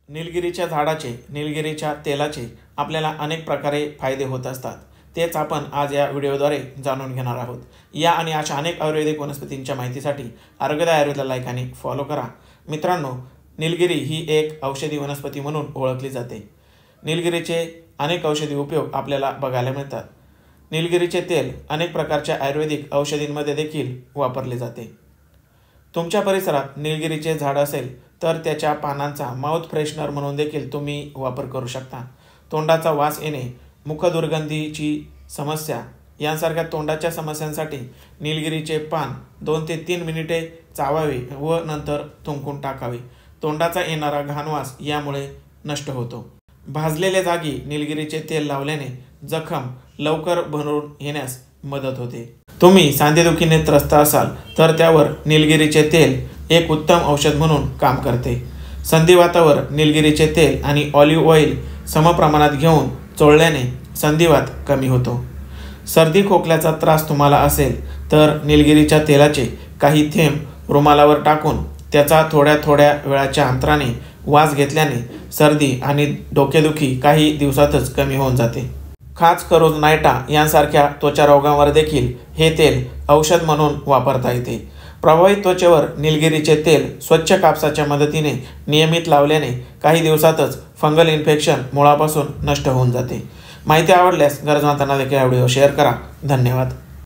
निलगिरीच्या झाडाचे, निलगिरीच्या तेलाचे आपल्याला अनेक प्रकारे फायदे होत असतात। तेच आपण आज या व्हिडिओद्वारे जाणून घेणार आहोत। या आणि अशा अनेक आयुर्वेदिक वनस्पतींच्या माहितीसाठी आरोग्यदायी आयुर्वेदला लाईक आणि फॉलो करा। मित्रांनो, निलगिरी ही एक औषधी वनस्पती म्हणून ओळखली जाते। निलगिरीचे अनेक औषधी उपयोग आपल्याला बघायला मिळतात। निलगिरीचे तेल अनेक प्रकारच्या आयुर्वेदिक औषधींमध्ये देखील वापरले जाते। तुमच्या परिसरात निलगिरीचे झाड असेल तर त्याच्या पानांचा माउथ फ्रेशनर म्हणून देखील तुम्ही वापर करू शकता। तोंडाचा वास येणे, मुखदुर्गंधीची समस्या यांसारख्या तोंडाच्या समस्यांसाठी निलगिरीचे पान 2 ते 3 मिनिटे चावावे व नंतर थुंकून टाकावे। तोंडाचा येणारा घाणवास यामुळे नष्ट होतो। भाजलेल्या जागी निलगिरीचे तेल लावल्याने जखम लवकर भरून येण्यास मदत होते। तुम्ही सांधेदुखीने त्रस्त असाल तर त्यावर निलगिरीचे तेल एक उत्तम औषध म्हणून काम करते। संधिवातावर निलगिरीचे तेल आणि ऑलिव्ह ऑइल समप्रमाणात घेऊन चोळल्याने संधिवात कमी होतो। सर्दी खोकल्याचा त्रास तुम्हाला असेल तर निलगिरीच्या तेलाचे काही थेंब रुमालावर टाकून त्याचा थोड्या थोड्या वेळाच्या अंतराने वास घेतल्याने सर्दी आणि डोकेदुखी काही दिवसातच कमी होऊन जाते। खाज, खरोज, नायटा यांसारख्या त्वचा रोगांवर देखील हे तेल औषध म्हणून वापरता येते। प्रभावित त्वचेवर निलगिरीचे तेल स्वच्छ कापसाच्या मदतीने नियमित लावल्याने काही दिवसातच फंगल इन्फेक्शन मुळापासून नष्ट होऊन जाते। माहिती आवडल्यास गरजवंतांना देखील हा व्हिडिओ शेअर करा। धन्यवाद।